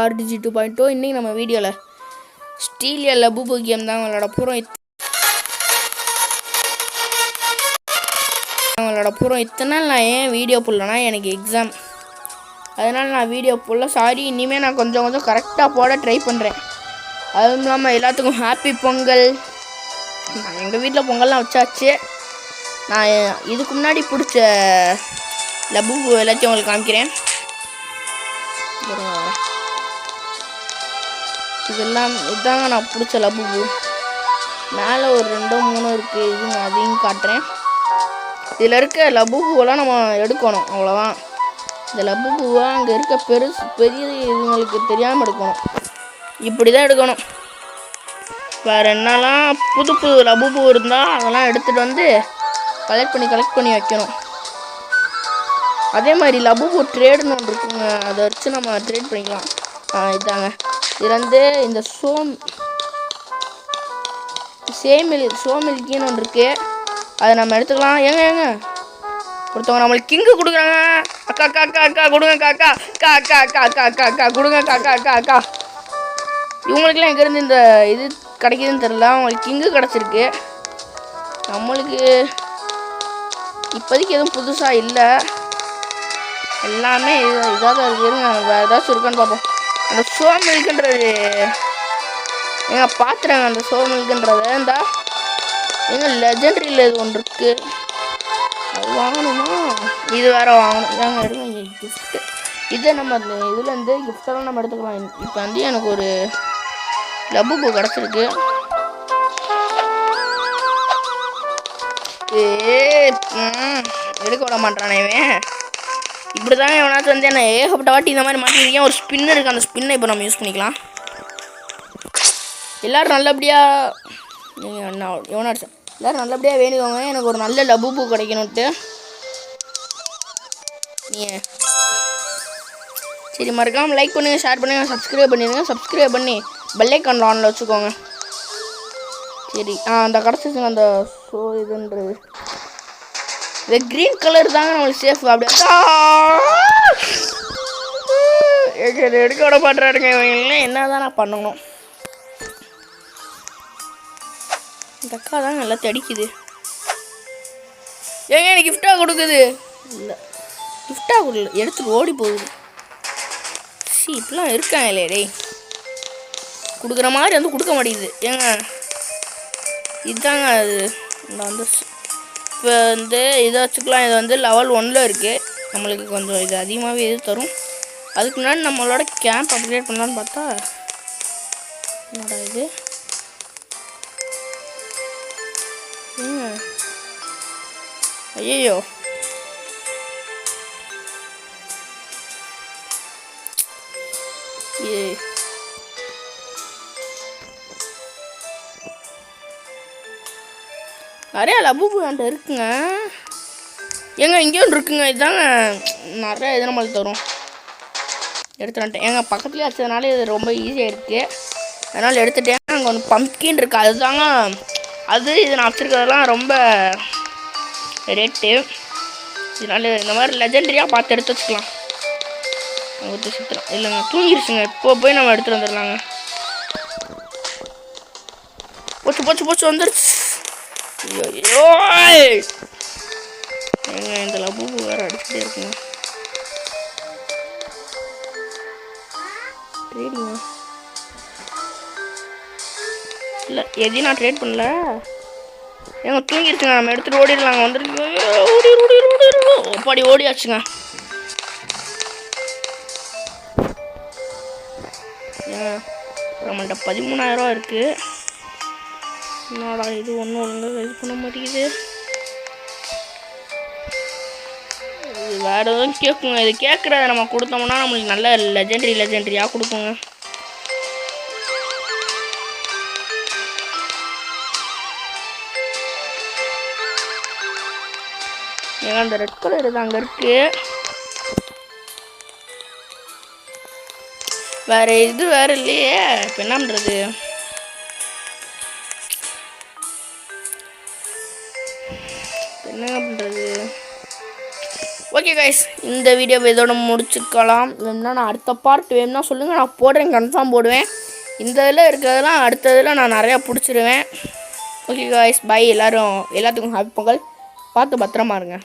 RDG 2.0 இன்னைக்கு நம்ம வீடியோவில் ஸ்டீலியா லபுபு கேம் தான் விளாட போகிறோம். இத்தனை நாள் நான் ஏன் வீடியோ போடலன்னா எனக்கு எக்ஸாம், அதனால் நான் வீடியோ போடல. சாரி. இனிமேல் நான் கொஞ்சம் கரெக்டாக போட ட்ரை பண்ணுறேன். அதுவும் இல்லாமல் எல்லாத்துக்கும் ஹாப்பி பொங்கல். நான் எங்கள் வீட்டில் பொங்கல்லாம் வச்சாச்சு. நான் இதுக்கு முன்னாடி பிடிச்ச லபுபு எல்லாத்தையும் உங்களுக்கு காமிக்கிறேன். இதெல்லாம் இதாங்க நான் பிடிச்ச லபுபு. மேலே ஒரு 2-3 இருக்குது. இதுங்க அதையும் காட்டுறேன். இதில் இருக்க லபுபுவெல்லாம் நம்ம எடுக்கணும், அவ்வளோதான். இந்த லபுபுவை அங்கே இருக்க பெரிய இதுங்களுக்கு தெரியாமல் எடுக்கணும். இப்படி தான் எடுக்கணும். வேறு என்னெல்லாம் புது லபுபு இருந்தால் அதெல்லாம் எடுத்துகிட்டு வந்து கலெக்ட் பண்ணி வைக்கணும். அதே மாதிரி லபுபு ட்ரேடுன்னு ஒன்று இருக்குங்க, அதை வச்சு நம்ம ட்ரேட் பண்ணிக்கலாம். இதாங்க இது வந்து இந்த சோமில்கின்னு ஒன்று இருக்குது, அதை நம்ம எடுத்துக்கலாம். ஏங்க ஒருத்தவங்க நம்மளுக்கு கிங்கு கொடுக்குறாங்க. அக்கா கொடுங்க அக்கா கொடுங்க அக்கா. இவங்களுக்குலாம் எங்கேருந்து இந்த இது கிடைக்குதுன்னு தெரில. அவங்களுக்கு கிங்கு கிடச்சிருக்கு. நம்மளுக்கு இப்போதைக்கு எதுவும் புதுசாக இல்லை, எல்லாமே இதாக தான் இருக்குதுங்க. வேறு ஏதாச்சும் இருக்கான்னு பார்ப்போம். அந்த சோமில்குன்றது எங்க பார்த்துறாங்க. அந்த சோமில்குன்றதை இந்த லெஜெண்டரியில் இது ஒன்று இருக்குது, அது வாங்கணுமா? இது வேறு வாங்கணும். ஏங்க எடுங்க கிஃப்ட்டு. இதை நம்ம அந்த இதுலேருந்து கிஃப்டெல்லாம் நம்ம எடுத்துக்கலாம். இப்போ வந்து எனக்கு ஒரு லபுபு கிடச்சிருக்கு. எடுக்க விட மாட்டானே இவன். இப்படி தாங்க எவனாச்சும் வந்து என்ன ஏகப்பட்ட வாட்டி இந்த மாதிரி மாட்டிருக்கேன். ஒரு ஸ்பின் இருக்குது, அந்த ஸ்பின்னை இப்போ நம்ம யூஸ் பண்ணிக்கலாம். எல்லோரும் நல்லபடியாக எல்லோரும் நல்லபடியாக வேணுவாங்க எனக்கு ஒரு நல்ல லபுபு கிடைக்கணுன்ட்டு. சரி, மறக்காமல் லைக் பண்ணுங்கள், ஷேர் பண்ணுங்கள், சப்ஸ்கிரைப் பண்ணிடுங்க. சப்ஸ்கிரைப் பண்ணி பெல் ஐக்கான் ஆனில் வச்சுக்கோங்க. சரி, அந்த கிடச்சிச்சுங்க அந்த இதுன்றது. இது க்ரீன் கலர் தாங்க நம்மளுக்கு சேஃப். அப்படியே எடுக்க விட மாட்டேறாருங்க இவங்களாம். என்ன தான் நான் பண்ணணும்? இந்த அக்கா தாங்க எல்லாத்தையும் அடிக்குது. ஏங்க எனக்கு கிஃப்டாக கொடுக்குது. இல்லை, கிஃப்டாக கொடுக்கல, எடுத்துட்டு ஓடி போகுது. இப்படிலாம் இருக்காங்க இல்லையே டே. கொடுக்குற மாதிரி வந்து கொடுக்க மாட்டேங்குது. ஏங்க இதுதாங்க அது. நான் வந்து இப்போ வந்து இதை வச்சுக்கலாம். இது வந்து லெவல் 1 இருக்குது. நம்மளுக்கு கொஞ்சம் இது அதிகமாகவே இது தரும். அதுக்கு முன்னாடி நம்மளோட கேம்ப் அப்கிரேட் பண்ணலான்னு பார்த்தா என்னடா இது? ஐயோ, நிறையா லபுபு என்கிட்ட இருக்குங்க. ஏங்க இங்கே ஒன்று இருக்குங்க. இதுதாங்க நிறையா இது நம்மளுக்கு தரும். எடுத்து வந்துட்டேன். எங்கள் பக்கத்துலேயே வச்சதுனால இது ரொம்ப ஈஸியாக இருக்குது, அதனால் எடுத்துட்டேன். அங்கே ஒன்று பம்ப்கின் இருக்குது, அதுதாங்க அது. இது நான் வச்சுருக்கிறதெல்லாம் ரொம்ப ரேட்டு. இதனால் இந்த மாதிரி லெஜெண்டரியாக பார்த்து எடுத்து வச்சுக்கலாம். ஒருத்தர் சுற்றுலாம் இல்லைங்க, தூங்கிடுச்சுங்க. இப்போ போய் நம்ம எடுத்துகிட்டு வந்துடலாங்க. போச்சு வந்துடுச்சு. ஐயோ ஏங்க இந்த லபுபு வேறு அடிச்சுட்டே இருக்குங்க. ட்ரேடிங்க இல்லை, எதையும் நான் ட்ரேட் பண்ணல. ஏங்க தூங்கிடுச்சுங்க. நம்ம எடுத்துகிட்டு ஓடிடலாங்க. வந்துருக்கு. ஒப்பாடி ஓடியாச்சுங்க. ஏங்க நம்மள்கிட்ட 13,000 இருக்குது. என்னடா இது ஒன்றும் ஒழுங்காக இது பண்ண மாட்டேங்குது. இது வேறு எதுவும் கேட்குங்க. இது கேட்குறத நம்ம கொடுத்தோம்னா நம்மளுக்கு நல்ல லெஜெண்டரியாக கொடுக்குங்க. ஏங்க அந்த ரெட் கலர் இது அங்கே இருக்குது. வேறு இது வேறு இல்லையே. இப்போ என்ன பண்ணுறது? என்னங்க பண்ணுறது? ஓகே கைஸ், இந்த வீடியோ இதோட முடிச்சுக்கலாம். வேணும்னா நான் அடுத்த பார்ட் வேணும்னா சொல்லுங்கள், நான் போடுறேன், கன்ஃபார்ம் போடுவேன். இந்த இதில் இருக்கிறதெல்லாம் அடுத்த இதில் நான் நிறையா பிடிச்சிருவேன். Okay guys, bye. எல்லாத்துக்கும் ஹாப்பி பொங்கல். பார்த்து பத்திரமா இருங்க.